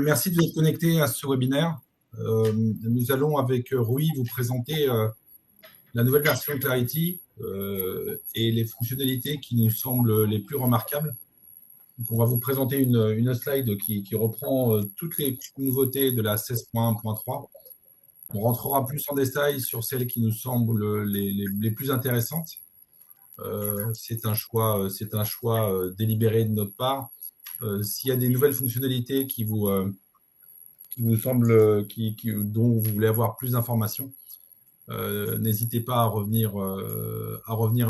Merci de vous être connecté à ce webinaire. Nous allons avec Rui vous présenter la nouvelle version de Clarity et les fonctionnalités qui nous semblent les plus remarquables. Donc, on va vous présenter une slide qui reprend toutes les nouveautés de la 16.1.3. On rentrera plus en détail sur celles qui nous semblent les plus intéressantes. C'est un choix délibéré de notre part. S'il y a des nouvelles fonctionnalités qui vous semblent, dont vous voulez avoir plus d'informations, n'hésitez pas à revenir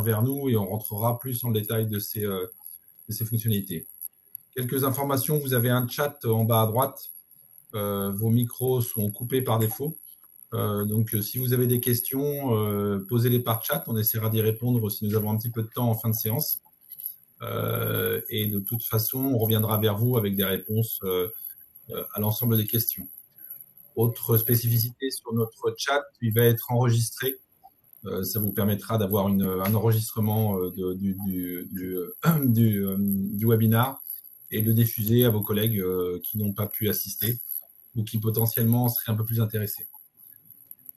vers nous et on rentrera plus en détail de ces fonctionnalités. Quelques informations, vous avez un chat en bas à droite. Vos micros sont coupés par défaut. Donc, si vous avez des questions, posez-les par chat. On essaiera d'y répondre si nous avons un petit peu de temps en fin de séance. Et de toute façon, on reviendra vers vous avec des réponses à l'ensemble des questions. Autre spécificité sur notre chat, il va être enregistré. Ça vous permettra d'avoir un enregistrement du webinar et de le diffuser à vos collègues qui n'ont pas pu assister ou qui potentiellement seraient un peu plus intéressés.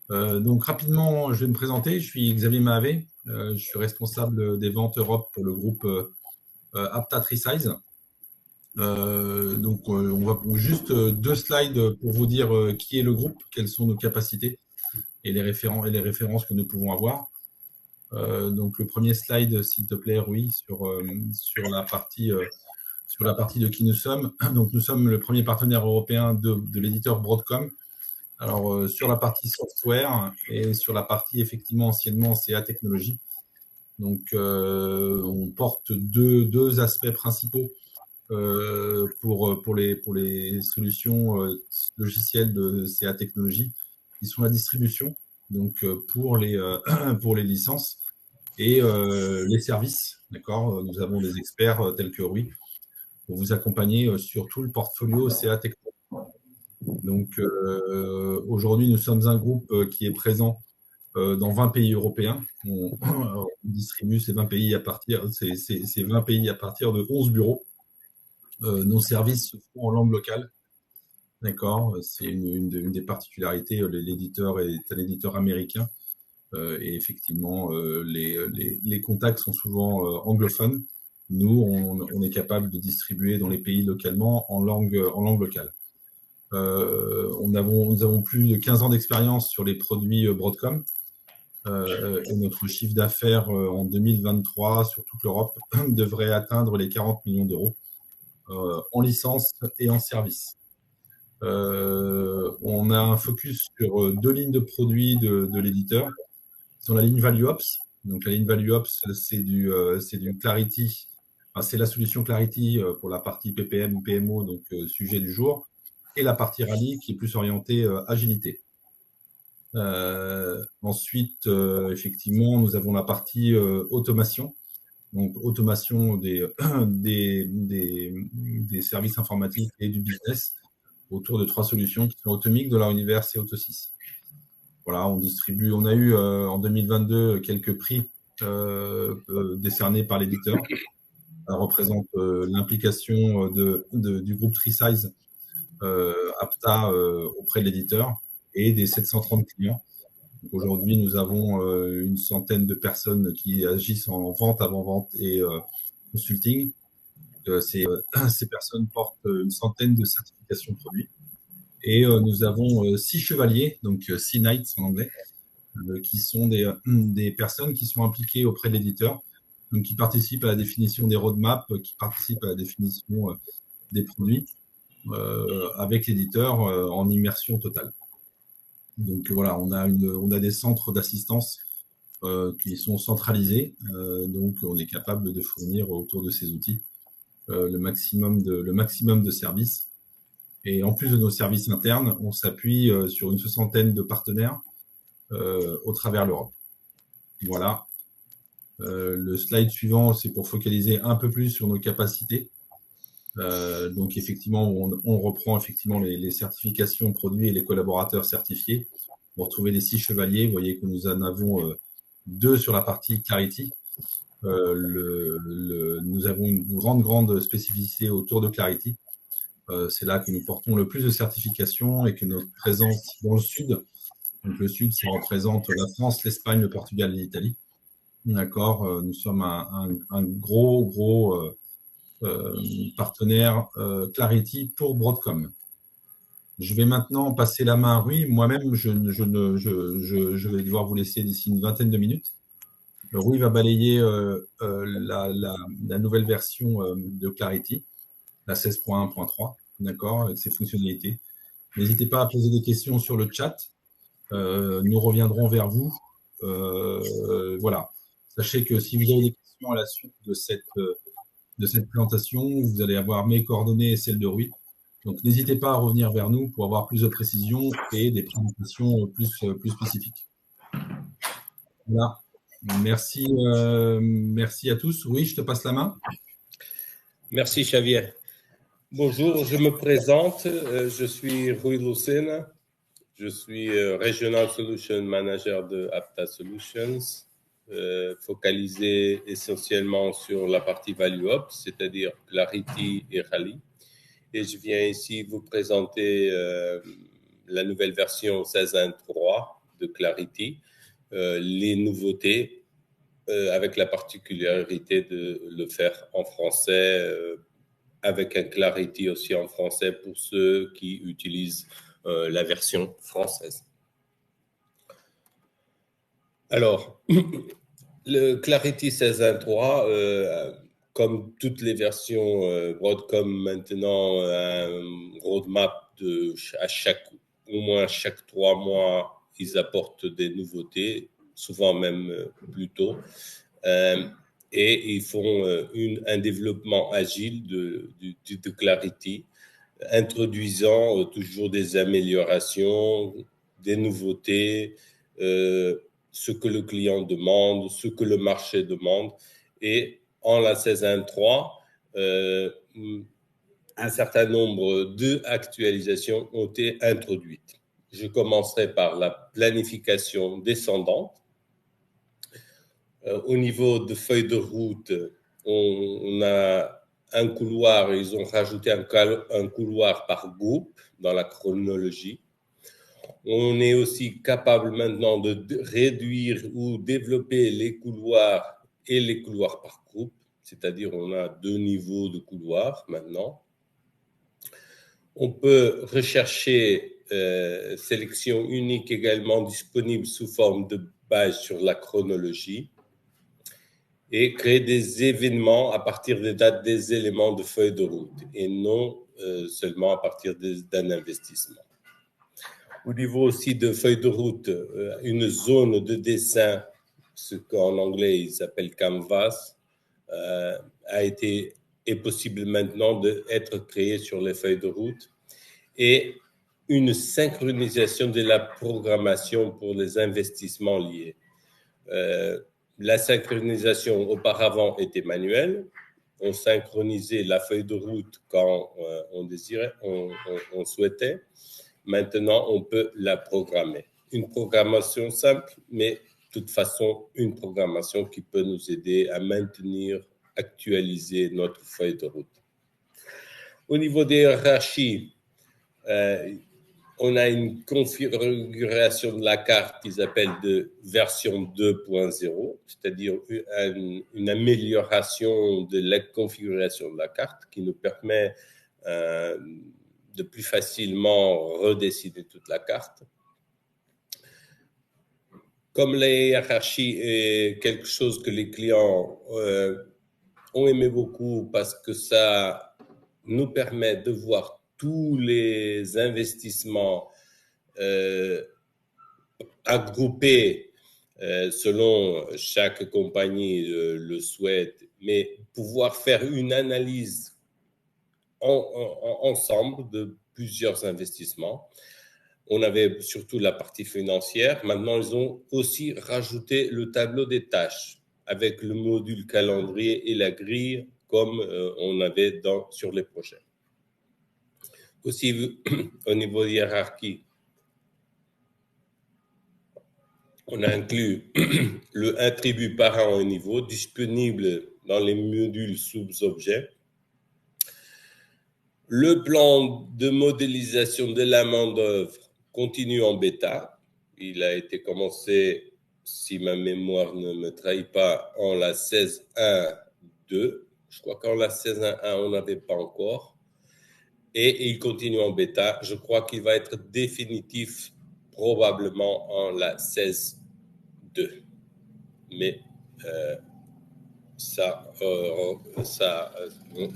Donc rapidement, je vais me présenter. Je suis Xavier Mahavé. Je suis responsable des ventes Europe pour le groupe Aptat-Resize. Donc, on va juste deux slides pour vous dire qui est le groupe, quelles sont nos capacités et les références que nous pouvons avoir. Donc, le premier slide, s'il te plaît, Rui, sur la partie de qui nous sommes. Donc, nous sommes le premier partenaire européen de l'éditeur Broadcom. Alors, sur la partie software et sur la partie, effectivement, anciennement CA Technologies. Donc, on porte deux aspects principaux pour les solutions logicielles de CA Technologies, qui sont la distribution, donc pour les licences et les services. D'accord. Nous avons des experts tels que Rui pour vous accompagner sur tout le portfolio CA Technologies. Donc aujourd'hui, nous sommes un groupe qui est présent dans 20 pays européens. On distribue ces 20 pays à partir de 11 bureaux. Nos services se font en langue locale. D'accord, c'est une des particularités. L'éditeur est un éditeur américain et effectivement, les contacts sont souvent anglophones. Nous, on est capable de distribuer dans les pays localement en langue locale. Nous avons plus de 15 ans d'expérience sur les produits Broadcom. Et notre chiffre d'affaires en 2023 sur toute l'Europe devrait atteindre les 40 millions d'euros en licence et en service. On a un focus sur deux lignes de produits de l'éditeur. Sur la ligne ValueOps. Donc la ligne ValueOps, c'est du Clarity. Enfin, c'est la solution Clarity pour la partie PPM, PMO, donc sujet du jour, et la partie Rally qui est plus orientée agilité. Ensuite, effectivement, nous avons la partie automation. Donc, automation des services informatiques et du business autour de trois solutions qui sont Automic, DollarUniverse et Auto6. Voilà, on a eu en 2022 quelques prix décernés par l'éditeur. Ça représente l'implication du groupe Resize Apta auprès de l'éditeur et des 730 clients. Aujourd'hui, nous avons une centaine de personnes qui agissent en vente, avant-vente et consulting. Ces personnes portent une centaine de certifications produits. Et nous avons 6 chevaliers, donc 6 knights en anglais, qui sont des personnes qui sont impliquées auprès de l'éditeur, donc qui participent à la définition des roadmaps, qui participent à la définition des produits avec l'éditeur en immersion totale. Donc voilà, on a des centres d'assistance qui sont centralisés, donc on est capable de fournir autour de ces outils le maximum de services. Et en plus de nos services internes, on s'appuie sur une soixantaine de partenaires au travers l'Europe. Voilà. Le slide suivant, c'est pour focaliser un peu plus sur nos capacités. Donc effectivement, on reprend effectivement les certifications produits et les collaborateurs certifiés. Vous retrouvez les 6 chevaliers. Vous voyez que nous en avons 2 sur la partie Clarity. Nous avons une grande spécificité autour de Clarity. C'est là que nous portons le plus de certifications et que notre présence dans le sud, donc le sud, ça représente la France, l'Espagne, le Portugal et l'Italie. D'accord, nous sommes un gros partenaire Clarity pour Broadcom. Je vais maintenant passer la main à Rui. Moi-même, je vais devoir vous laisser d'ici une vingtaine de minutes. Rui va balayer la nouvelle version de Clarity, la 16.1.3, d'accord, avec ses fonctionnalités. N'hésitez pas à poser des questions sur le chat. Nous reviendrons vers vous. Voilà. Sachez que si vous avez des questions à la suite de cette présentation, vous allez avoir mes coordonnées et celles de Rui. Donc, n'hésitez pas à revenir vers nous pour avoir plus de précision et des présentations plus spécifiques. Voilà. Merci à tous. Rui, je te passe la main. Merci, Xavier. Bonjour, je me présente. Je suis Rui Lucena. Je suis Regional Solution Manager de Apta Solutions, focalisé essentiellement sur la partie Value Ops, c'est-à-dire Clarity et Rally. Et je viens ici vous présenter la nouvelle version 16.1.3 de Clarity, les nouveautés, avec la particularité de le faire en français, avec un Clarity aussi en français pour ceux qui utilisent la version française. Alors, le Clarity 16.1.3, comme toutes les versions Broadcom maintenant, un roadmap au moins chaque 3 mois, ils apportent des nouveautés, souvent même plus tôt. Et ils font un développement agile de Clarity, introduisant toujours des améliorations, des nouveautés, ce que le client demande, ce que le marché demande. Et en la 16.1.3, un certain nombre d'actualisations ont été introduites. Je commencerai par la planification descendante. Au niveau de feuille de route, on a un couloir, ils ont rajouté un couloir par groupe dans la chronologie. On est aussi capable maintenant de réduire ou développer les couloirs et les couloirs par groupe, c'est-à-dire on a 2 niveaux de couloirs maintenant. On peut rechercher sélection unique également disponible sous forme de badge sur la chronologie et créer des événements à partir des dates des éléments de feuille de route et non seulement à partir d'un investissement. Au niveau aussi de feuille de route, une zone de dessin, ce qu'en anglais ils appellent canvas, est possible maintenant d'être créé sur les feuilles de route, et une synchronisation de la programmation pour les investissements liés. La synchronisation auparavant était manuelle. On synchronisait la feuille de route quand on désirait, on souhaitait. Maintenant, on peut la programmer. Une programmation simple, mais de toute façon, une programmation qui peut nous aider à maintenir, actualiser notre feuille de route. Au niveau des hiérarchies, on a une configuration de la carte qu'ils appellent de version 2.0, c'est-à-dire une amélioration de la configuration de la carte qui nous permet de plus facilement redessiner toute la carte. Comme la hiérarchie est quelque chose que les clients ont aimé beaucoup parce que ça nous permet de voir tous les investissements agroupés selon chaque compagnie le souhaite, mais pouvoir faire une analyse ensemble de plusieurs investissements. On avait surtout la partie financière. Maintenant, ils ont aussi rajouté le tableau des tâches avec le module calendrier et la grille comme on avait sur les projets. Aussi, au niveau hiérarchie, on a inclus le attribut parent au niveau disponible dans les modules sous-objets. Le plan de modélisation de la main-d'œuvre continue en bêta. Il a été commencé, si ma mémoire ne me trahit pas, en la 16.1.2. Je crois qu'en la 16.1.1, on n'avait pas encore. Et il continue en bêta. Je crois qu'il va être définitif probablement en la 16.2. Mais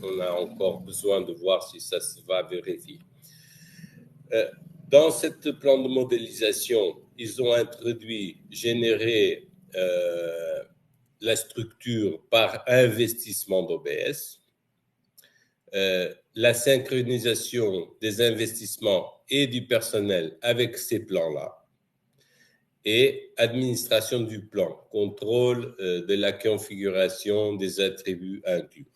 on a encore besoin de voir si ça se va vérifier. Dans ce plan de modélisation, ils ont introduit, généré la structure par investissement d'OBS, la synchronisation des investissements et du personnel avec ces plans-là, et administration du plan, contrôle de la configuration des attributs inclus.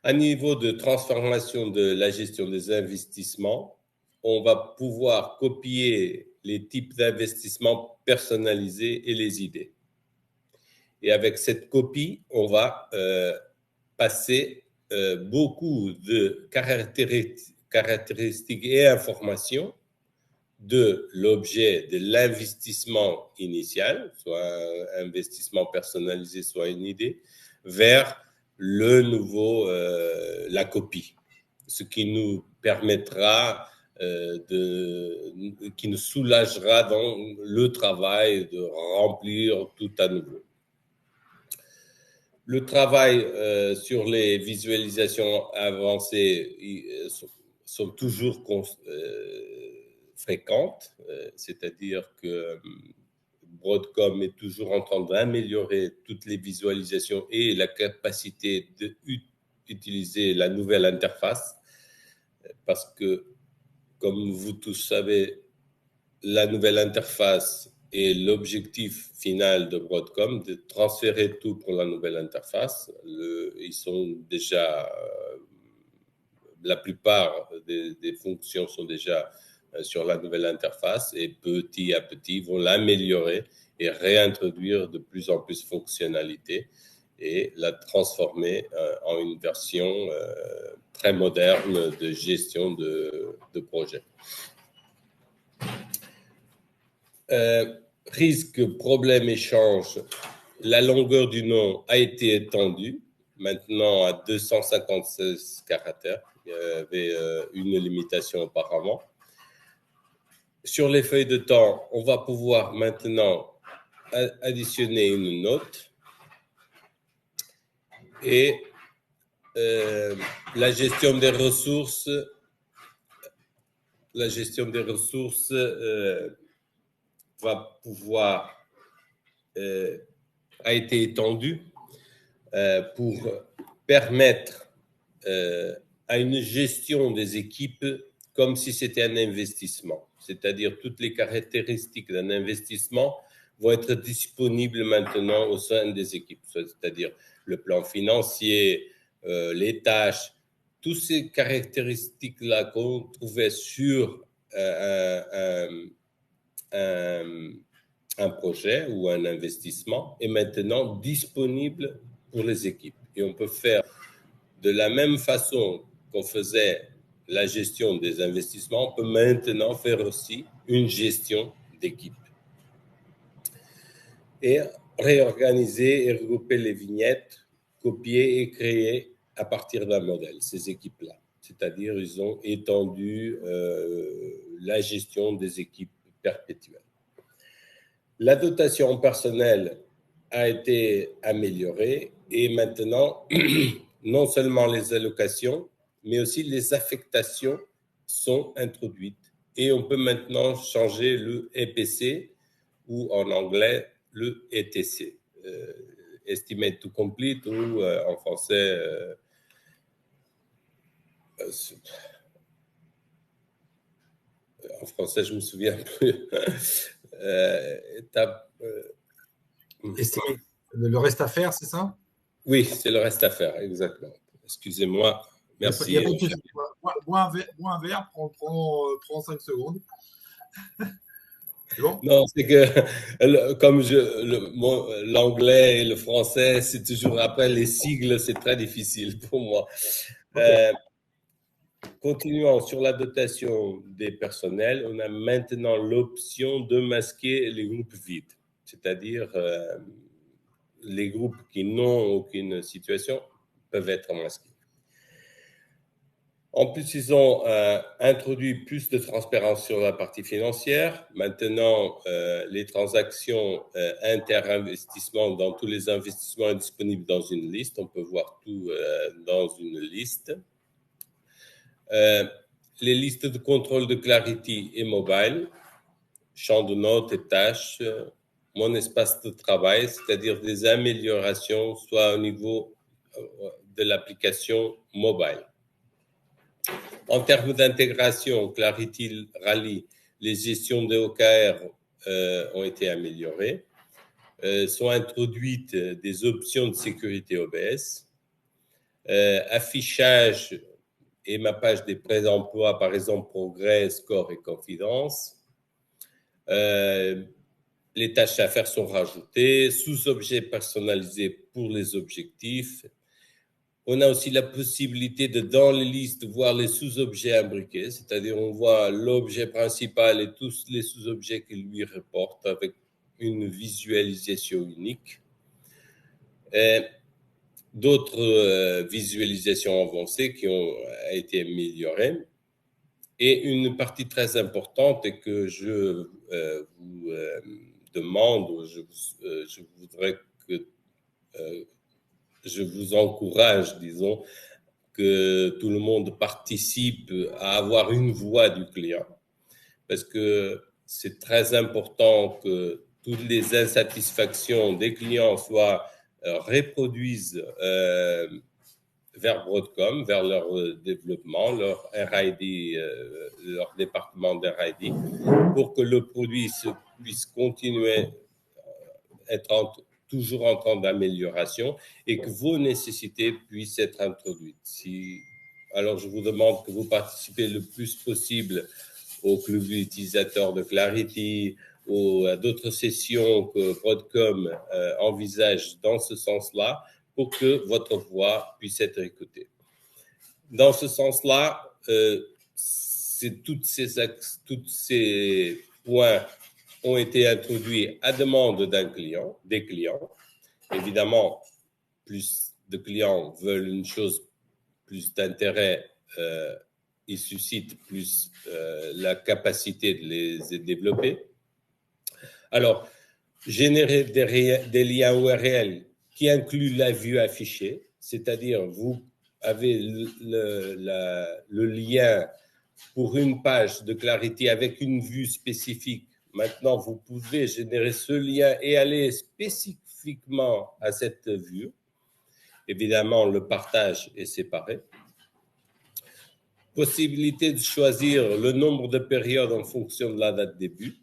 À niveau de transformation de la gestion des investissements, on va pouvoir copier les types d'investissements personnalisés et les idées. Et avec cette copie, on va passer beaucoup de caractéristiques et informations de l'objet de l'investissement initial, soit un investissement personnalisé, soit une idée, vers le nouveau, la copie, ce qui nous permettra, qui nous soulagera dans le travail de remplir tout à nouveau. Le travail sur les visualisations avancées sont toujours fréquentes, c'est-à-dire que Broadcom est toujours en train d'améliorer toutes les visualisations et la capacité d'utiliser la nouvelle interface, parce que, comme vous tous savez, la nouvelle interface est l'objectif final de Broadcom, de transférer tout pour la nouvelle interface. Ils sont déjà, la plupart des fonctions sont déjà sur la nouvelle interface et petit à petit vont l'améliorer et réintroduire de plus en plus de fonctionnalités et la transformer en une version très moderne de gestion de projet. Risque, problème, échange. La longueur du nom a été étendue maintenant à 256 caractères. Il y avait une limitation auparavant. Sur les feuilles de temps, on va pouvoir maintenant additionner une note et la gestion des ressources va pouvoir a été étendue pour permettre à une gestion des équipes comme si c'était un investissement. C'est-à-dire toutes les caractéristiques d'un investissement vont être disponibles maintenant au sein des équipes, c'est-à-dire le plan financier, les tâches, toutes ces caractéristiques-là qu'on trouvait sur un projet ou un investissement est maintenant disponible pour les équipes. Et on peut faire de la même façon qu'on faisait la gestion des investissements, on peut maintenant faire aussi une gestion d'équipe. Et réorganiser et regrouper les vignettes, copier et créer à partir d'un modèle, ces équipes-là. C'est-à-dire, ils ont étendu la gestion des équipes perpétuelles. La dotation personnelle a été améliorée et maintenant, non seulement les allocations, mais aussi les affectations sont introduites. Et on peut maintenant changer le EPC ou en anglais le ETC, Estimate to Complete, ou en français, je me souviens plus. Le reste à faire, c'est ça? Oui, c'est le reste à faire, exactement. Excusez-moi. Merci. Bois un verre, prends 5 secondes. C'est bon? Non, c'est que comme l'anglais et le français, c'est toujours après les sigles, c'est très difficile pour moi. Okay. Continuons sur la dotation des personnels. On a maintenant l'option de masquer les groupes vides, c'est-à-dire les groupes qui n'ont aucune situation peuvent être masqués. En plus, ils ont introduit plus de transparence sur la partie financière. Maintenant, les transactions inter-investissement dans tous les investissements sont disponibles dans une liste. On peut voir tout dans une liste. Les listes de contrôle de Clarity et mobile, champ de notes et tâches, mon espace de travail, c'est-à-dire des améliorations, soit au niveau de l'application mobile. En termes d'intégration, Clarity rallie les gestions de OKR ont été améliorées. Sont introduites des options de sécurité OBS. Affichage et mappage des pré-emplois, par exemple, progrès, score et confidence. Les tâches à faire sont rajoutées, sous-objets personnalisés pour les objectifs. On a aussi la possibilité de, dans les listes, voir les sous-objets imbriqués, c'est-à-dire on voit l'objet principal et tous les sous-objets qui lui reportent avec une visualisation unique. D'autres visualisations avancées qui ont été améliorées. Et une partie très importante et que je vous demande, je voudrais que je vous encourage, disons, que tout le monde participe à avoir une voix du client, parce que c'est très important que toutes les insatisfactions des clients soient reproduisent vers Broadcom, vers leur développement, leur R&D, leur département d'R&D, pour que le produit puisse continuer à être toujours en train d'amélioration et que vos nécessités puissent être introduites. Alors, je vous demande que vous participez le plus possible au club d'utilisateurs de Clarity ou à d'autres sessions que Broadcom envisage dans ce sens-là pour que votre voix puisse être écoutée. Dans ce sens-là, tous ces points ont été introduits à demande des clients. Évidemment, plus de clients veulent une chose, plus d'intérêt, ils suscitent plus la capacité de les développer. Alors, générer des liens URL qui incluent la vue affichée, c'est-à-dire vous avez le lien pour une page de Clarity avec une vue spécifique. Maintenant, vous pouvez générer ce lien et aller spécifiquement à cette vue. Évidemment, le partage est séparé. Possibilité de choisir le nombre de périodes en fonction de la date de début.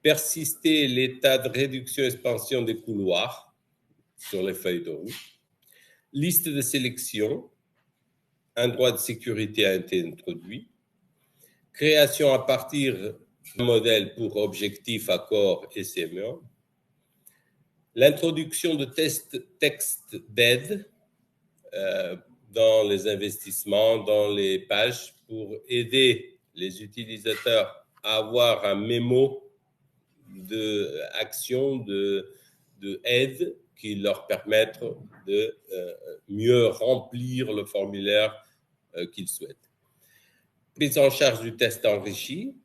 Persister l'état de réduction-expansion des couloirs sur les feuilles de route. Liste de sélection. Un droit de sécurité a été introduit. Création à partir d'un modèle pour objectifs, accords et CME. L'introduction de textes d'aide dans les investissements, dans les pages, pour aider les utilisateurs à avoir un mémo d'action, de aide qui leur permettent de mieux remplir le formulaire qu'ils souhaitent. Prise en charge du test enrichi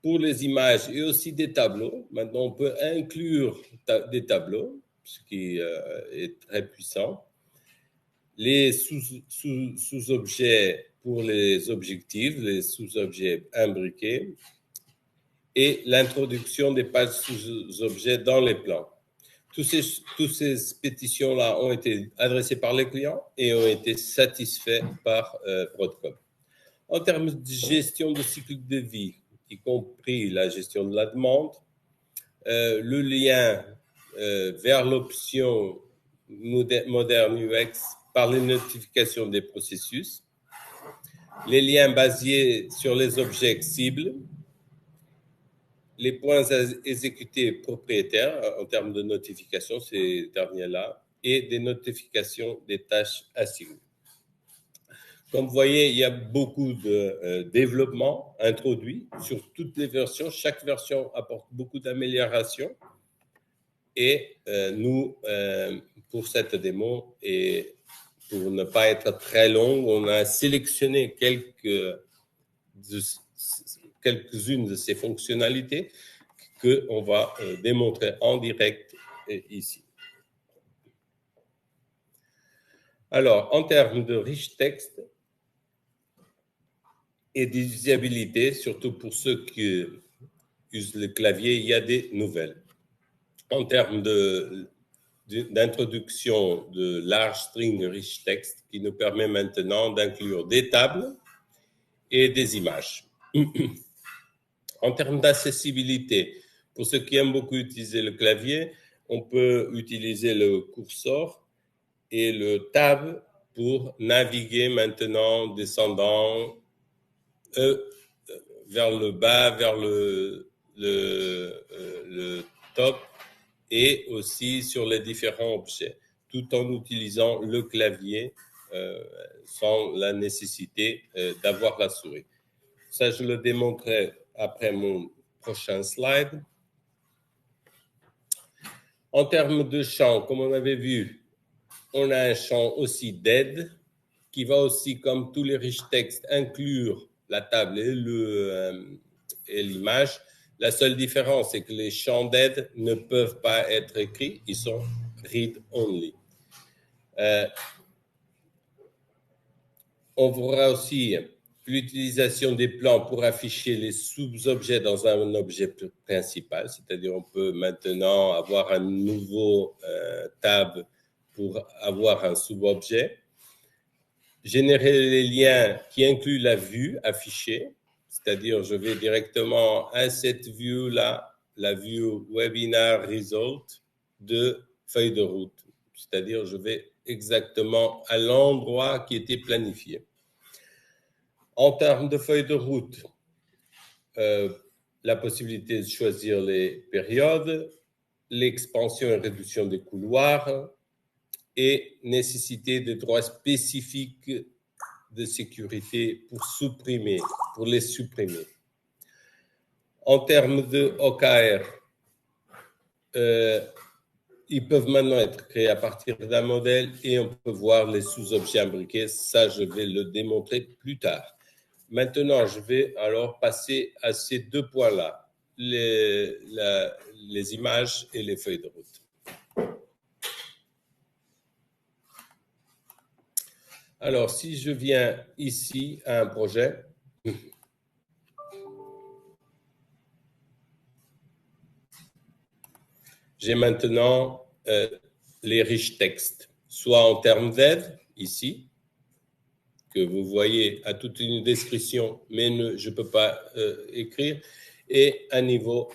pour les images et aussi des tableaux. Maintenant, on peut inclure des tableaux, ce qui est très puissant. Les sous-objets pour les objectifs, les sous-objets imbriqués et l'introduction des pages sous-objets dans les plans. Toutes ces pétitions-là ont été adressées par les clients et ont été satisfaits par Broadcom. En termes de gestion de cycle de vie, y compris la gestion de la demande, le lien vers l'option moderne UX par les notifications des processus, les liens basés sur les objets cibles, les points à exécuter propriétaires en termes de notification, ces derniers-là, et des notifications des tâches assignées. Comme vous voyez, il y a beaucoup de développement introduit sur toutes les versions. Chaque version apporte beaucoup d'améliorations. Et nous, pour cette démo, et pour ne pas être très longue, on a sélectionné quelques-unes de ces fonctionnalités qu'on va démontrer en direct ici. Alors, en termes de riche texte et d'usabilité, surtout pour ceux qui usent le clavier, il y a des nouvelles. En termes d'introduction de large string rich text qui nous permet maintenant d'inclure des tables et des images. En termes d'accessibilité, pour ceux qui aiment beaucoup utiliser le clavier, on peut utiliser le curseur et le tab pour naviguer maintenant descendant vers le bas, vers le top et aussi sur les différents objets, tout en utilisant le clavier sans la nécessité d'avoir la souris. Ça, je le démontrerai après mon prochain slide. En termes de champ, comme on avait vu, on a un champ aussi d'aide qui va aussi, comme tous les riches textes, inclure la table et l'image. La seule différence, c'est que les champs d'aide ne peuvent pas être écrits, ils sont read-only. On verra aussi l'utilisation des plans pour afficher les sous-objets dans un objet principal, c'est-à-dire on peut maintenant avoir un nouveau tab pour avoir un sous-objet. Générer les liens qui incluent la vue affichée, c'est-à-dire je vais directement à cette vue-là, la vue Webinar Result de feuille de route, c'est-à-dire je vais exactement à l'endroit qui était planifié. En termes de feuille de route, la possibilité de choisir les périodes, l'expansion et réduction des couloirs et nécessité de droits spécifiques de sécurité pour les supprimer. En termes de OKR, ils peuvent maintenant être créés à partir d'un modèle et on peut voir les sous-objets imbriqués. Ça, je vais le démontrer plus tard. Maintenant, je vais alors passer à ces deux points-là, les images et les feuilles de route. Alors, si je viens ici à un projet, j'ai maintenant les riches textes, soit en termes d'aide, ici, que vous voyez à toute une description, mais je ne peux pas écrire, et un niveau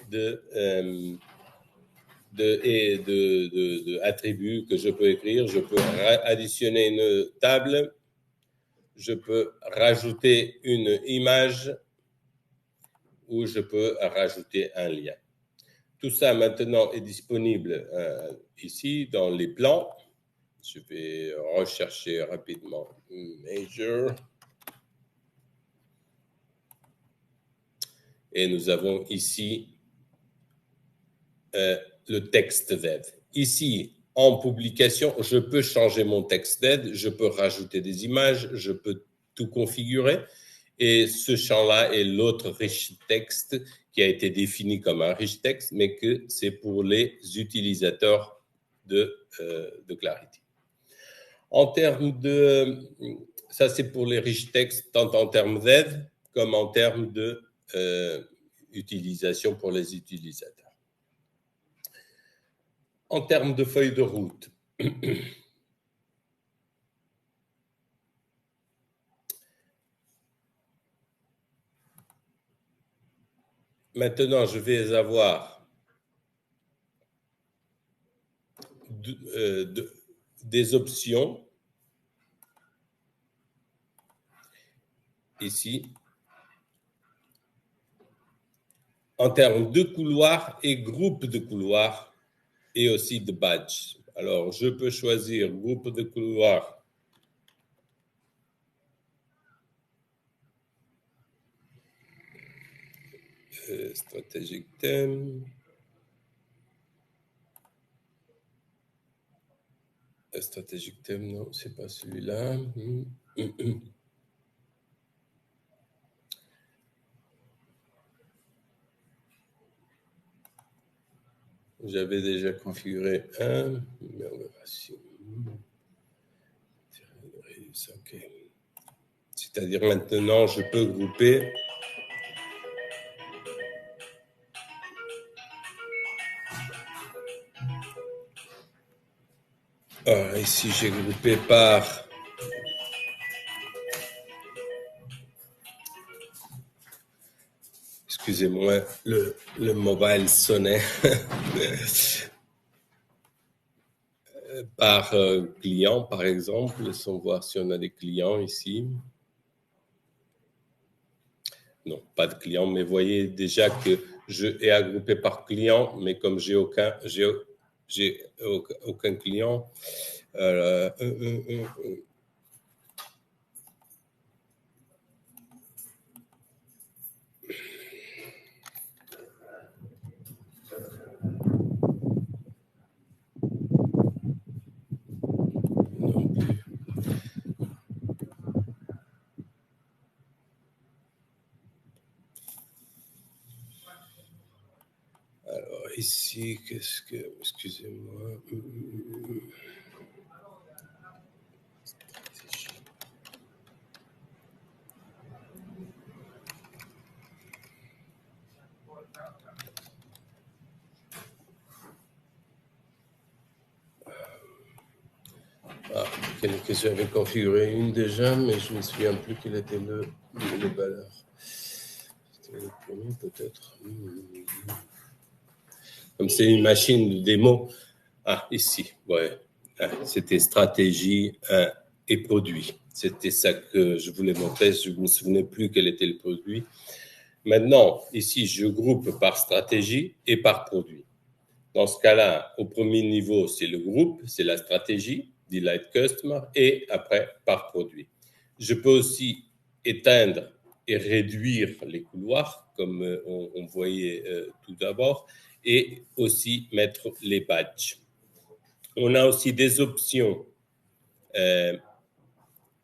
d'attributs que je peux écrire. Je peux additionner une table, je peux rajouter une image ou je peux rajouter un lien. Tout ça maintenant est disponible ici dans les plans. Je vais rechercher rapidement Major. Et nous avons ici le texte d'aide. Ici, en publication, je peux changer mon texte d'aide, je peux rajouter des images, je peux tout configurer. Et ce champ-là est l'autre riche texte qui a été défini comme un riche texte, mais que c'est pour les utilisateurs de Clarity. En termes ça c'est pour les riches textes, tant en termes d'aide comme en termes de utilisation pour les utilisateurs. En termes de feuille de route, maintenant je vais avoir des options ici en termes de couloirs et groupes de couloirs et aussi de badges. Alors, je peux choisir groupe de couloirs Stratégique thème. Stratégique thème, non, c'est pas celui-là. J'avais déjà configuré un, mais on verra si. Okay. C'est-à-dire maintenant, je peux grouper. Alors, ici, j'ai groupé par. Excusez-moi, le mobile sonnait. Par client, par exemple. Laissons voir si on a des clients ici. Non, pas de clients, mais voyez déjà que je ai agrupé par client, mais comme j'ai aucun client. Alors ici, qu'est-ce que... Excusez-moi. Que j'avais configuré une déjà, mais je ne me souviens plus quel était le valeur. C'était le premier peut-être. Comme c'est une machine de démo. Ah, ici, ouais. C'était stratégie et produit. C'était ça que je voulais montrer. Je ne me souvenais plus quel était le produit. Maintenant, ici, je groupe par stratégie et par produit. Dans ce cas-là, au premier niveau, c'est le groupe, c'est la stratégie, Delight Customer, et après, par produit. Je peux aussi éteindre et réduire les couloirs, comme on voyait tout d'abord, et aussi mettre les badges. On a aussi des options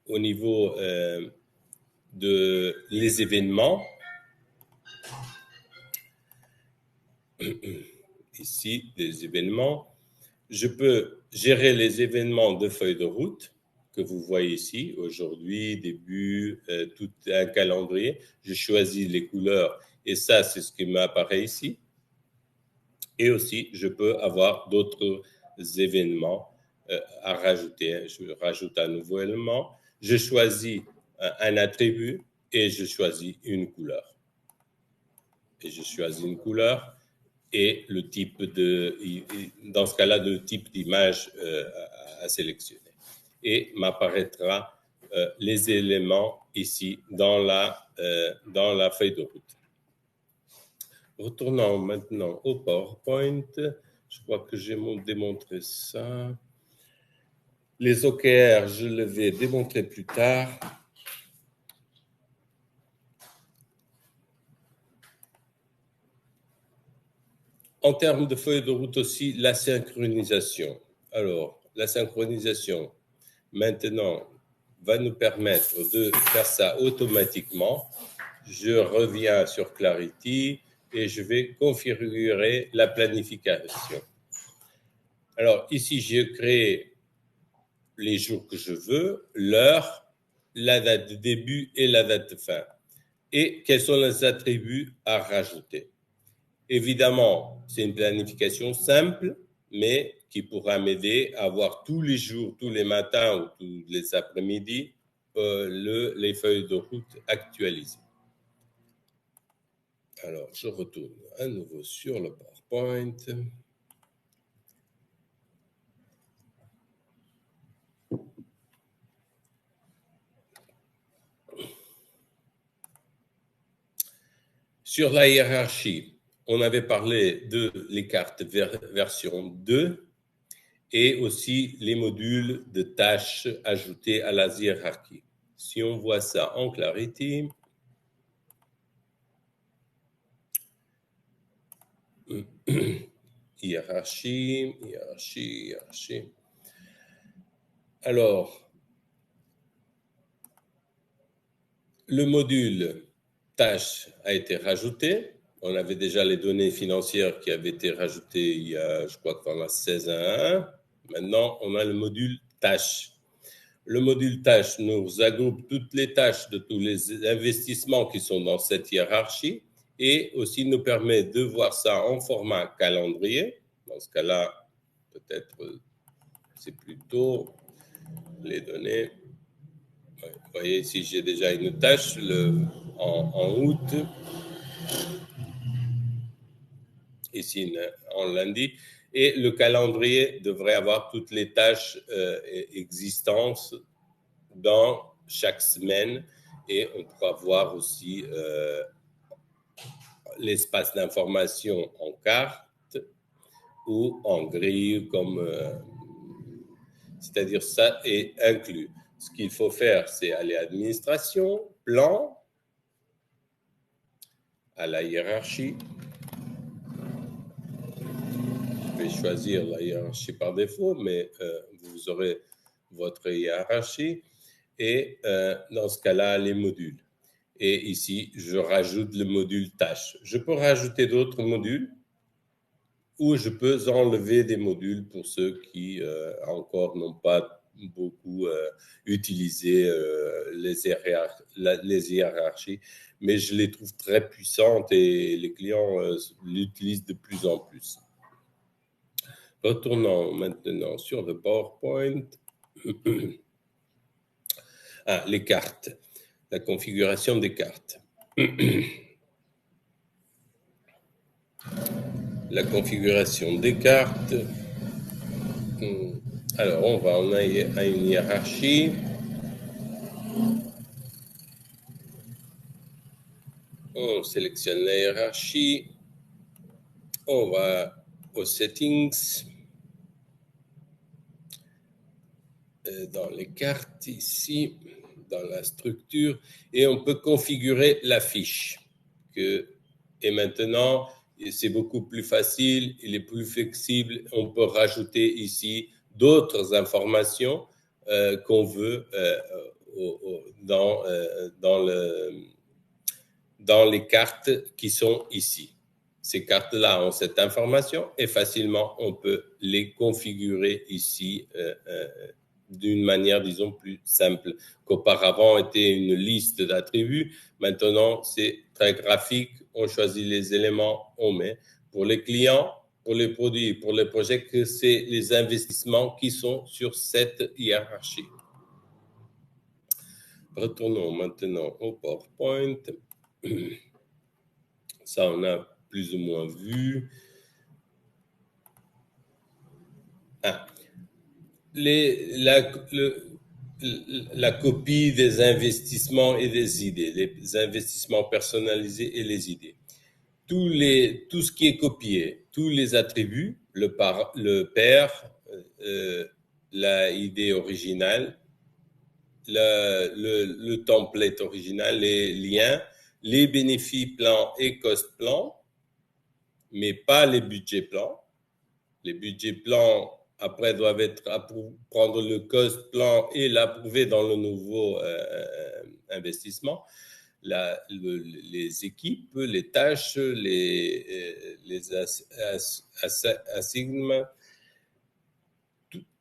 au niveau de les événements. Ici, des événements. Je peux gérer les événements de feuille de route que vous voyez ici, aujourd'hui, début, tout un calendrier. Je choisis les couleurs et ça, c'est ce qui m'apparaît ici. Et aussi, je peux avoir d'autres événements à rajouter. Je rajoute un nouveau élément. Je choisis un attribut et je choisis une couleur. Et je choisis une couleur et le type dans ce cas-là, le type d'image à sélectionner. Et m'apparaîtra les éléments ici dans la feuille de route. Retournons maintenant au PowerPoint. Je crois que j'ai démontré ça. Les OKR, je le vais démontrer plus tard. En termes de feuille de route aussi, la synchronisation. Alors, la synchronisation, maintenant, va nous permettre de faire ça automatiquement. Je reviens sur Clarity et je vais configurer la planification. Alors, ici, j'ai créé les jours que je veux, l'heure, la date de début et la date de fin. Et quels sont les attributs à rajouter. Évidemment, c'est une planification simple, mais qui pourra m'aider à voir tous les jours, tous les matins ou tous les après-midi, les feuilles de route actualisées. Alors, je retourne à nouveau sur le PowerPoint. Sur la hiérarchie, on avait parlé de les cartes version 2 et aussi les modules de tâches ajoutés à la hiérarchie. Si on voit ça en Clarity, Hiérarchie. Alors, le module tâches a été rajouté. On avait déjà les données financières qui avaient été rajoutées il y a, je crois que dans la 16.1. Maintenant, on a le module tâches. Le module tâches nous agroupe toutes les tâches de tous les investissements qui sont dans cette hiérarchie et aussi nous permet de voir ça en format calendrier. Dans ce cas-là, peut-être c'est plutôt les données. Ouais, vous voyez ici, j'ai déjà une tâche en août. Ici en lundi. Et le calendrier devrait avoir toutes les tâches existantes dans chaque semaine. Et on pourra voir aussi l'espace d'information en carte ou en grille, c'est-à-dire ça est inclus. Ce qu'il faut faire, c'est aller à administration, plan, à la hiérarchie. Je vais choisir la hiérarchie par défaut, mais vous aurez votre hiérarchie et dans ce cas-là, les modules. Et ici, je rajoute le module tâches. Je peux rajouter d'autres modules ou je peux enlever des modules pour ceux qui encore n'ont pas beaucoup utilisé les hiérarchies, mais je les trouve très puissantes et les clients l'utilisent de plus en plus. Retournons maintenant sur le PowerPoint. Les cartes, la configuration des cartes. La configuration des cartes. Alors, on va en à une hiérarchie. On sélectionne la hiérarchie. On va aux settings. Dans les cartes ici, dans la structure, et on peut configurer la fiche. Et maintenant, c'est beaucoup plus facile, il est plus flexible. On peut rajouter ici d'autres informations qu'on veut dans les cartes qui sont ici. Ces cartes-là ont cette information et facilement, on peut les configurer ici d'une manière, disons, plus simple qu'auparavant était une liste d'attributs. Maintenant, c'est très graphique. On choisit les éléments, on met. Pour les clients, pour les produits, pour les projets, que c'est les investissements qui sont sur cette hiérarchie. Retournons maintenant au PowerPoint. Ça, on a plus ou moins vu. La copie des investissements et des idées, les investissements personnalisés et les idées. Tout ce qui est copié, tous les attributs, le père, la idée originale, le template original, les liens, les bénéfices plans et cost plans, mais pas les budgets plans. Les budgets plans après doivent prendre le cost plan et l'approuver dans le nouveau investissement. Les équipes, les tâches, les assignements,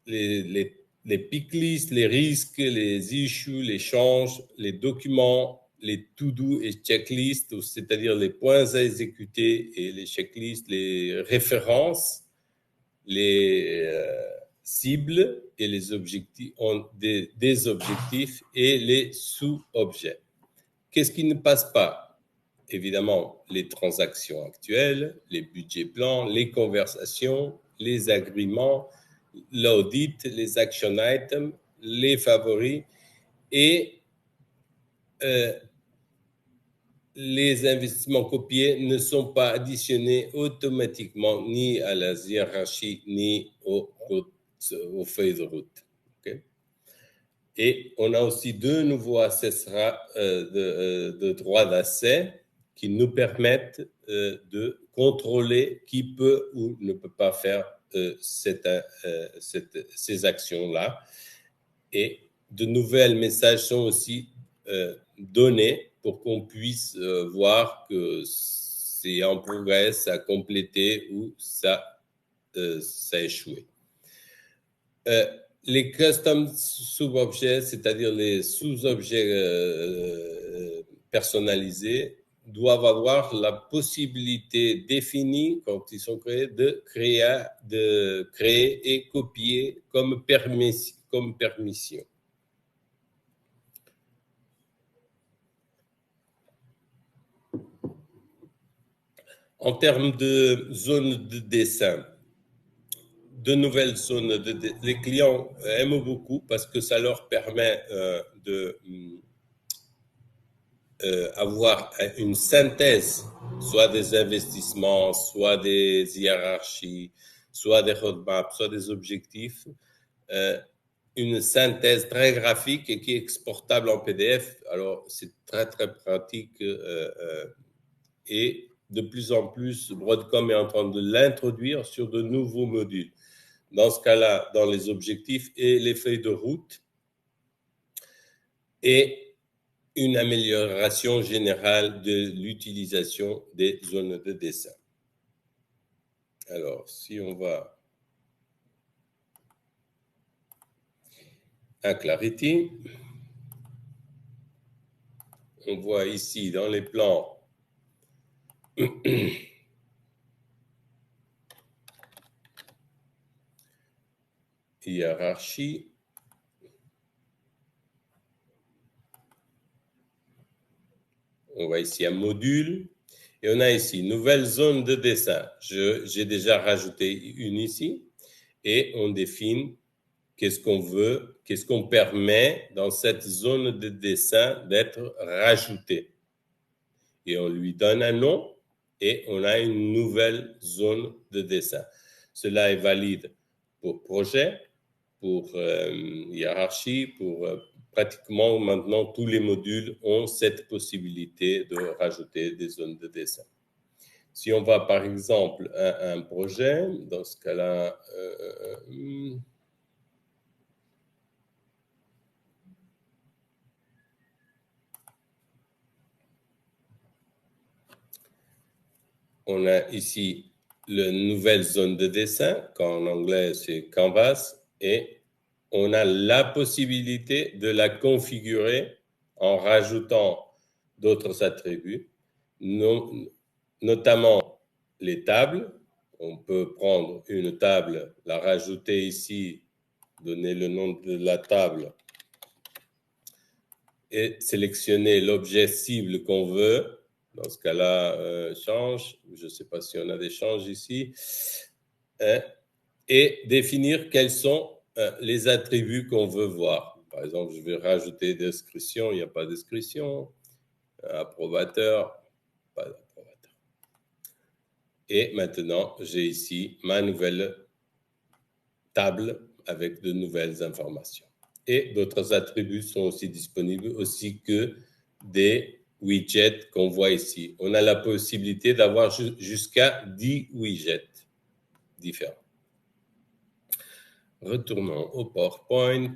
les pick lists, les risques, les issues, les changes, les documents, les to-do et checklists, c'est-à-dire les points à exécuter et les checklists, les références, les cibles et les objectifs, des objectifs et les sous-objets. Qu'est-ce qui ne passe pas? Évidemment, les transactions actuelles, les budgets plans, les conversations, les agréments, l'audit, les action items, les favoris et les investissements copiés ne sont pas additionnés automatiquement ni à la hiérarchie ni aux feuilles de route. Okay? Et on a aussi deux nouveaux accessoires de droits d'accès qui nous permettent de contrôler qui peut ou ne peut pas faire ces actions-là. Et de nouvelles messages sont aussi donnés pour qu'on puisse voir que c'est en progrès, ça a complété ou ça a échoué. Les custom sous-objets, c'est-à-dire les sous-objets personnalisés, doivent avoir la possibilité définie, quand ils sont créés, de créer et copier comme permission. En termes de zones de dessin, de nouvelles zones, les clients aiment beaucoup parce que ça leur permet avoir une synthèse, soit des investissements, soit des hiérarchies, soit des roadmaps, soit des objectifs, une synthèse très graphique et qui est exportable en PDF. Alors, c'est très, très pratique et de plus en plus, Broadcom est en train de l'introduire sur de nouveaux modules. Dans ce cas-là, dans les objectifs et les feuilles de route et une amélioration générale de l'utilisation des zones de dessin. Alors, si on va à Clarity, on voit ici dans les plans hiérarchie. On voit ici un module et on a ici nouvelle zone de dessin. J'ai déjà rajouté une ici et on définit qu'est-ce qu'on veut, qu'est-ce qu'on permet dans cette zone de dessin d'être rajouté. Et on lui donne un nom et on a une nouvelle zone de dessin. Cela est valide pour projet, pour hiérarchie, pour pratiquement maintenant tous les modules ont cette possibilité de rajouter des zones de dessin. Si on va par exemple à un projet, dans ce cas-là, on a ici la nouvelle zone de dessin, qu'en anglais c'est Canvas, et on a la possibilité de la configurer en rajoutant d'autres attributs, notamment les tables. On peut prendre une table, la rajouter ici, donner le nom de la table et sélectionner l'objet cible qu'on veut. Dans ce cas-là, change. Je ne sais pas si on a des changes ici. Et définir quels sont les attributs qu'on veut voir. Par exemple, je vais rajouter description, il n'y a pas de description. Approbateur, pas d'approbateur. Et maintenant, j'ai ici ma nouvelle table avec de nouvelles informations. Et d'autres attributs sont aussi disponibles, aussi que des widgets qu'on voit ici. On a la possibilité d'avoir jusqu'à 10 widgets différents. Retournons au PowerPoint.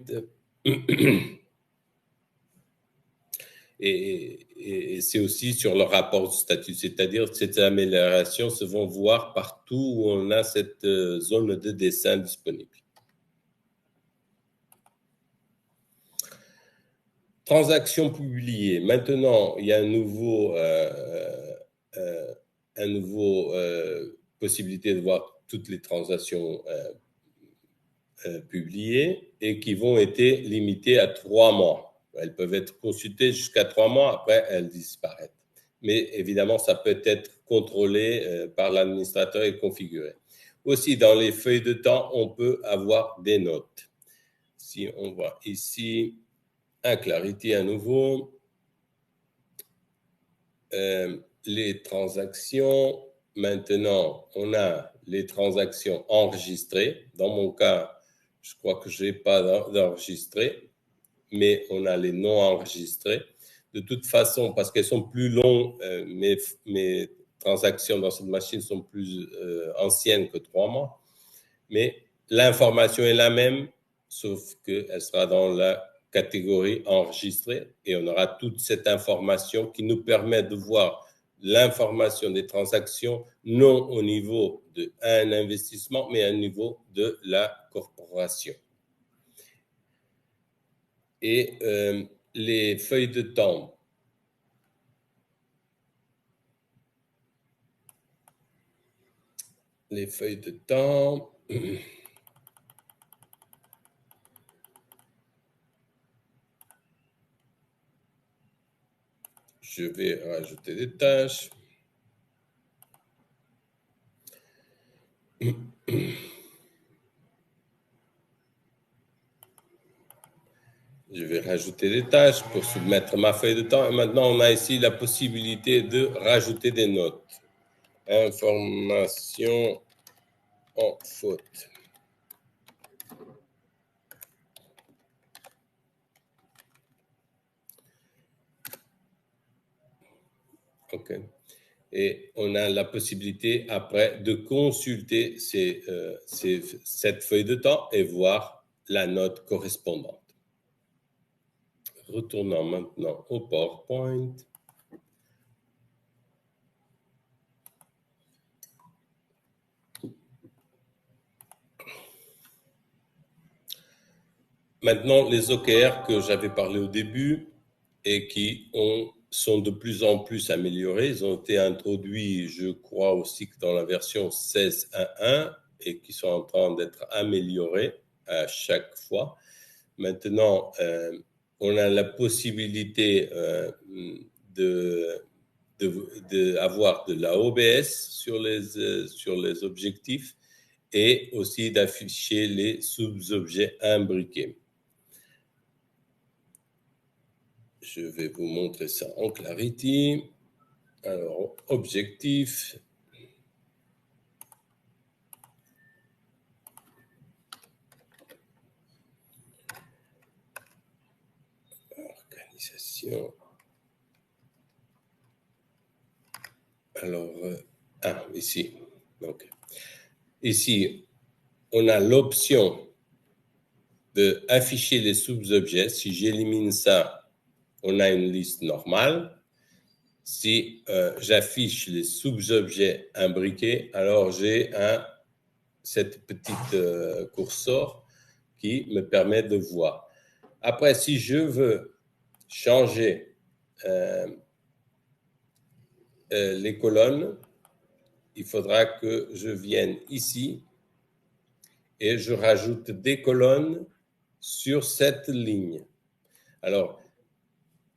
Et c'est aussi sur le rapport de statut, c'est-à-dire que ces améliorations se vont voir partout où on a cette zone de dessin disponible. Transactions publiées. Maintenant, il y a un nouveau possibilité de voir toutes les transactions publiées et qui vont être limitées à 3 mois. Elles peuvent être consultées jusqu'à 3 mois, après elles disparaissent. Mais évidemment, ça peut être contrôlé par l'administrateur et configuré. Aussi, dans les feuilles de temps, on peut avoir des notes. Si on voit ici, à Clarity à nouveau, les transactions, maintenant, on a les transactions enregistrées. Dans mon cas, je crois que je n'ai pas d'enregistré, mais on a les non enregistrés. De toute façon, parce qu'elles sont plus longues, mes transactions dans cette machine sont plus anciennes que 3 mois. Mais l'information est la même, sauf qu'elle sera dans la catégorie enregistrée et on aura toute cette information qui nous permet de voir l'information des transactions, non au niveau d'un investissement, mais au niveau de la corporation. Et les feuilles de temps. Les feuilles de temps. Je vais rajouter des tâches. Je vais rajouter des tâches pour soumettre ma feuille de temps. Et maintenant, on a ici la possibilité de rajouter des notes. Information en faute. OK. Et on a la possibilité après de consulter cette feuille de temps et voir la note correspondante. Retournons maintenant au PowerPoint. Maintenant, les OKR que j'avais parlé au début et qui sont de plus en plus améliorés, ils ont été introduits, je crois aussi que dans la version 16.1.1 et qui sont en train d'être améliorés à chaque fois. Maintenant, on a la possibilité d'avoir de la OBS sur les objectifs et aussi d'afficher les sous-objets imbriqués. Je vais vous montrer ça en Clarity. Alors, objectif. Organisation. Alors, ici. Donc, ici, on a l'option d'afficher les sous-objets. Si j'élimine ça, on a une liste normale. Si j'affiche les sous-objets imbriqués, alors j'ai cette petite curseur qui me permet de voir. Après, si je veux changer les colonnes, il faudra que je vienne ici et je rajoute des colonnes sur cette ligne. Alors,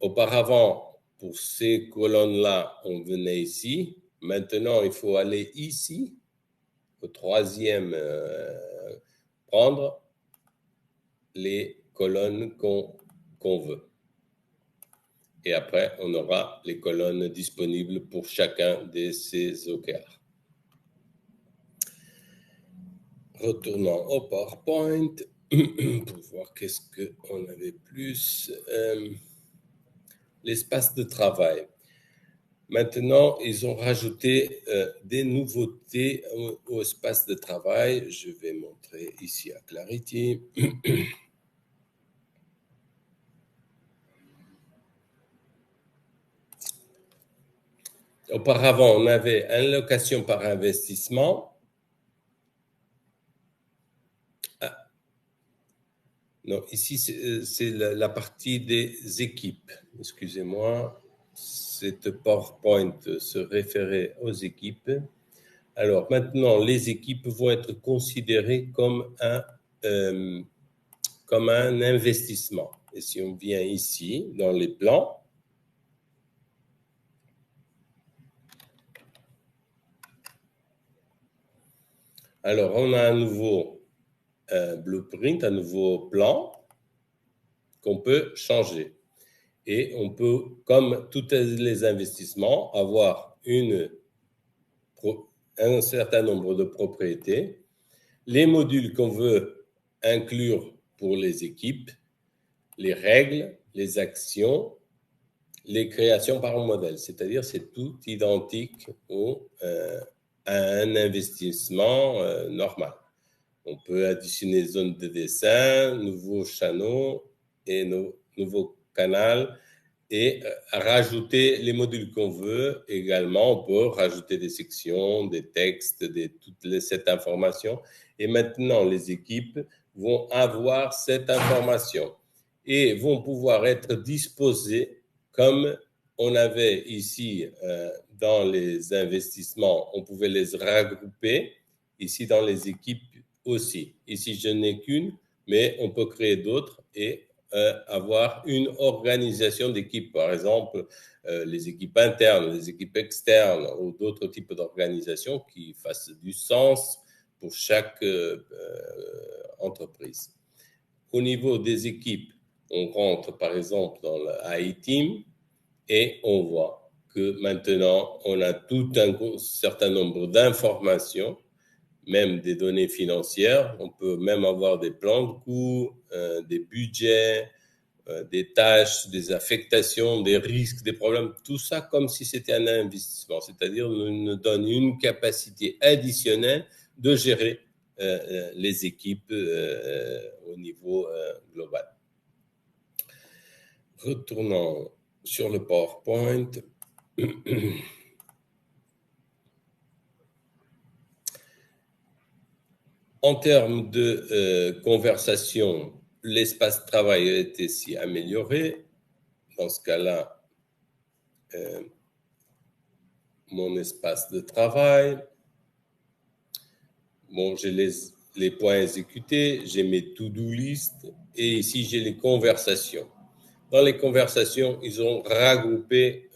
auparavant, pour ces colonnes-là, on venait ici. Maintenant, il faut aller ici, au troisième, prendre les colonnes qu'on veut. Et après, on aura les colonnes disponibles pour chacun de ces OKR. Retournons au PowerPoint pour voir qu'est-ce qu'on avait plus. L'espace de travail. Maintenant, ils ont rajouté des nouveautés au espace de travail. Je vais montrer ici à Clarity. Auparavant, on avait allocation par investissement. Non, ici, c'est la partie des équipes. Excusez-moi, cette PowerPoint se référait aux équipes. Alors, maintenant, les équipes vont être considérées comme un investissement. Et si on vient ici, dans les plans, alors, on a un nouveau blueprint, un nouveau plan qu'on peut changer. Et on peut, comme tous les investissements, avoir un certain nombre de propriétés, les modules qu'on veut inclure pour les équipes, les règles, les actions les créations par modèle, c'est-à-dire c'est tout identique à un investissement normal. On peut additionner zone de dessin, nouveaux channels et nouveaux canaux et rajouter les modules qu'on veut. Également, on peut rajouter des sections, des textes, cette information. Et maintenant, les équipes vont avoir cette information et vont pouvoir être disposées comme on avait ici dans les investissements. On pouvait les regrouper. Ici, dans les équipes aussi. Ici, je n'ai qu'une, mais on peut créer d'autres et avoir une organisation d'équipes. Par exemple, les équipes internes, les équipes externes ou d'autres types d'organisations qui fassent du sens pour chaque entreprise. Au niveau des équipes, on rentre par exemple dans le I-Team et on voit que maintenant, on a tout un certain nombre d'informations, même des données financières. On peut même avoir des plans de coûts, des budgets, des tâches, des affectations, des risques, des problèmes, tout ça comme si c'était un investissement, c'est-à-dire nous donne une capacité additionnelle de gérer les équipes au niveau global. Retournons sur le PowerPoint. En termes de conversation, l'espace de travail a été si amélioré. Dans ce cas-là, mon espace de travail. Bon, j'ai les points exécutés, j'ai mes to-do list et ici, j'ai les conversations. Dans les conversations, ils ont regroupé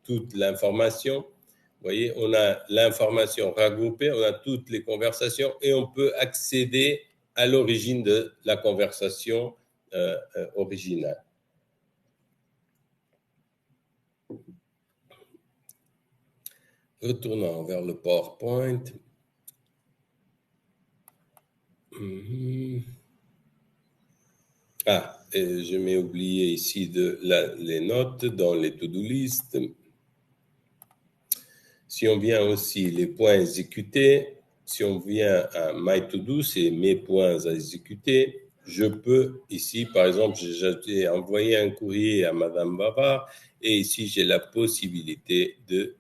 toute l'information. Vous voyez, on a l'information regroupée, on a toutes les conversations et on peut accéder à l'origine de la conversation originale. Retournons vers le PowerPoint. Ah, et je m'ai oublié ici les notes dans les to-do list. Si on vient aussi les points exécutés, si on vient à My To Do, c'est mes points à exécuter. Je peux ici, par exemple, j'ai envoyé un courrier à Madame Bavard et ici, j'ai la possibilité de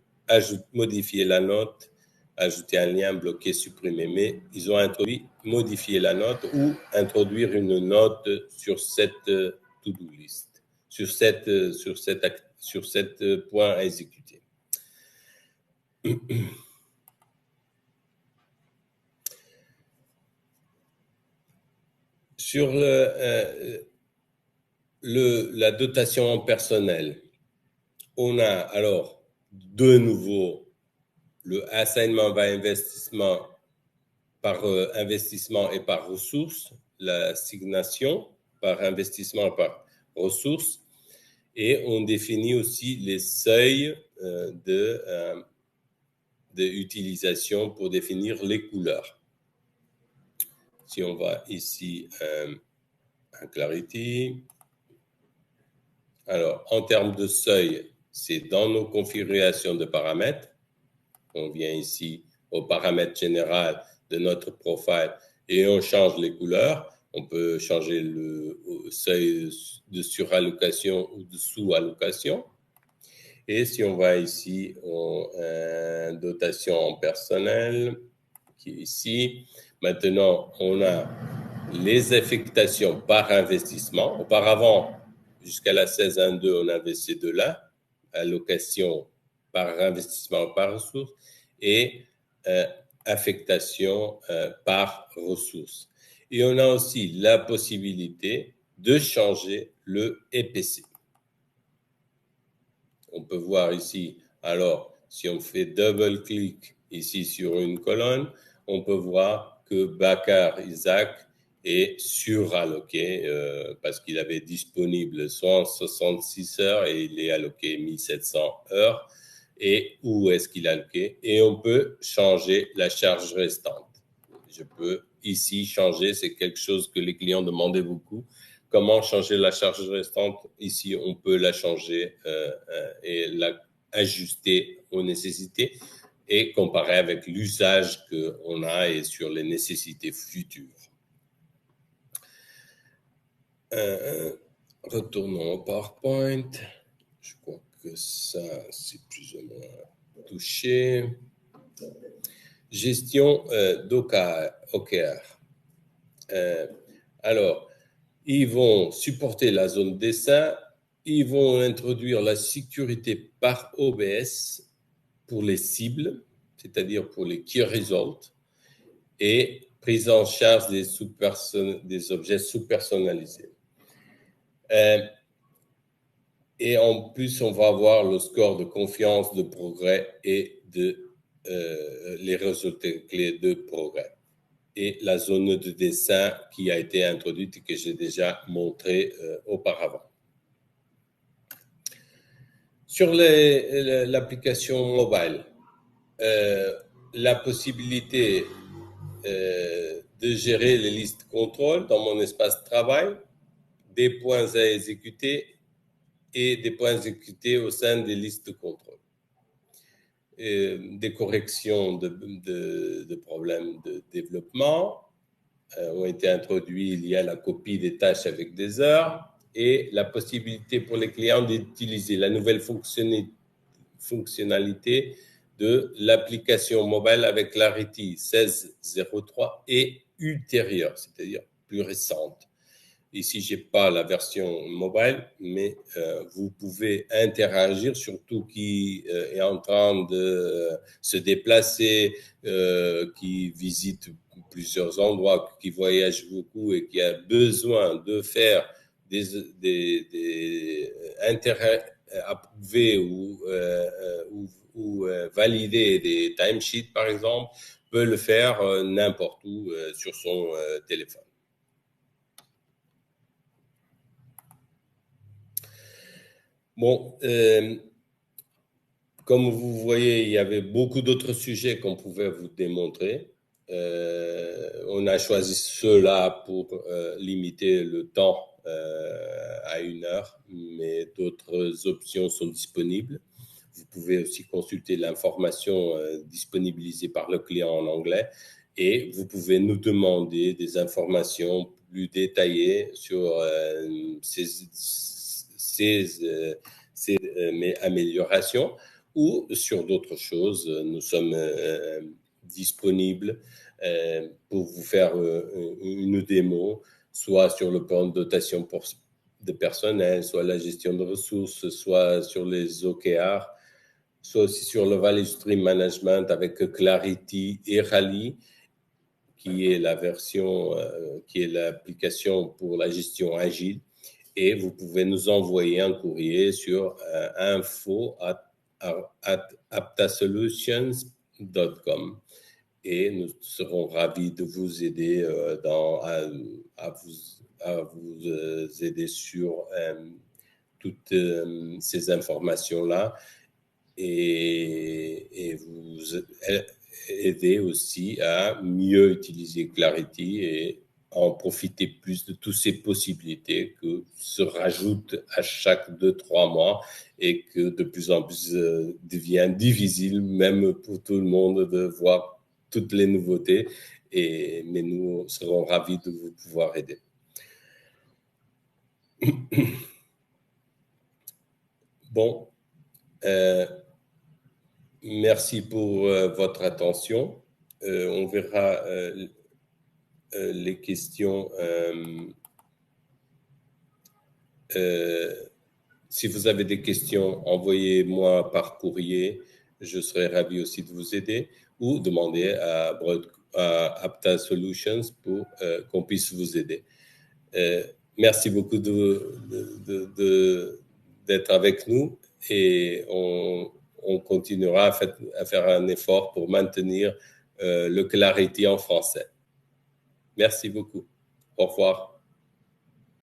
modifier la note, ajouter un lien, bloquer, supprimer. Mais ils ont introduit modifier la note ou introduire une note sur cette to-do list, sur cette point à exécuter. Sur la dotation en personnel, on a alors de nouveau le assignment by investissement par investissement et par ressources, l'assignation par investissement et par ressources, et on définit aussi les seuils d'utilisation pour définir les couleurs. Si on va ici à Clarity, alors en termes de seuil, c'est dans nos configurations de paramètres. On vient ici au paramètre général de notre profil et on change les couleurs. On peut changer le seuil de surallocation ou de sous-allocation. Et si on va ici en dotation en personnel, qui est ici, maintenant on a les affectations par investissement. Auparavant, jusqu'à la 16.1.2, on avait ces deux-là, allocation par investissement par ressources et affectation par ressources. Et on a aussi la possibilité de changer le EPC. On peut voir ici, alors, si on fait double-clic ici sur une colonne, on peut voir que Bakar Isaac est suralloqué parce qu'il avait disponible 166 heures et il est alloqué 1700 heures. Et où est-ce qu'il est alloqué? Et on peut changer la charge restante. Je peux ici changer, c'est quelque chose que les clients demandaient beaucoup, comment changer la charge restante. Ici, on peut la changer et l'ajuster aux nécessités et comparer avec l'usage qu'on a et sur les nécessités futures. Retournons au PowerPoint. Je crois que ça, c'est plus ou moins touché. Gestion d'OKR. Alors, ils vont supporter la zone dessin, ils vont introduire la sécurité par OBS pour les cibles, c'est-à-dire pour les key results, et prise en charge des objets sous-personnalisés. Et en plus, on va avoir le score de confiance, de progrès et les résultats clés de progrès. Et la zone de dessin qui a été introduite et que j'ai déjà montré auparavant. Sur l'application mobile, la possibilité de gérer les listes contrôle dans mon espace de travail, des points à exécuter et des points exécutés au sein des listes de contrôle. Des corrections de problèmes de développement ont été introduits. Il y a la copie des tâches avec des heures et la possibilité pour les clients d'utiliser la nouvelle fonctionnalité de l'application mobile avec Clarity 16.03 et ultérieure, c'est-à-dire plus récente. Ici, je n'ai pas la version mobile, mais vous pouvez interagir, surtout qui est en train de se déplacer, qui visite plusieurs endroits, qui voyage beaucoup et qui a besoin de faire des approuvés ou valider des timesheets, par exemple, peut le faire n'importe où sur son téléphone. Bon, comme vous voyez, il y avait beaucoup d'autres sujets qu'on pouvait vous démontrer. On a choisi ceux-là pour limiter le temps à 1 heure, mais d'autres options sont disponibles. Vous pouvez aussi consulter l'information disponibilisée par le client en anglais et vous pouvez nous demander des informations plus détaillées sur ces améliorations ou sur d'autres choses. Nous sommes disponibles pour vous faire une démo, soit sur le plan de dotation de personnel, soit la gestion de ressources, soit sur les OKR, soit aussi sur le Value Stream Management avec Clarity et Rally, qui est la version, qui est l'application pour la gestion agile. Et vous pouvez nous envoyer un courrier sur info@aptasolutions.com et nous serons ravis de vous aider à vous aider sur toutes ces informations-là et vous aider aussi à mieux utiliser Clarity et en profiter plus de toutes ces possibilités que se rajoutent à chaque 2-3 mois et que de plus en plus devient difficile même pour tout le monde de voir toutes les nouveautés. Mais nous serons ravis de vous pouvoir aider. Bon, merci pour votre attention. On verra les questions. Si vous avez des questions, envoyez-moi par courrier. Je serai ravi aussi de vous aider ou demander à Apta Solutions pour qu'on puisse vous aider. Merci beaucoup d'être avec nous et on continuera à faire un effort pour maintenir le Clarity en français. Merci beaucoup. Au revoir.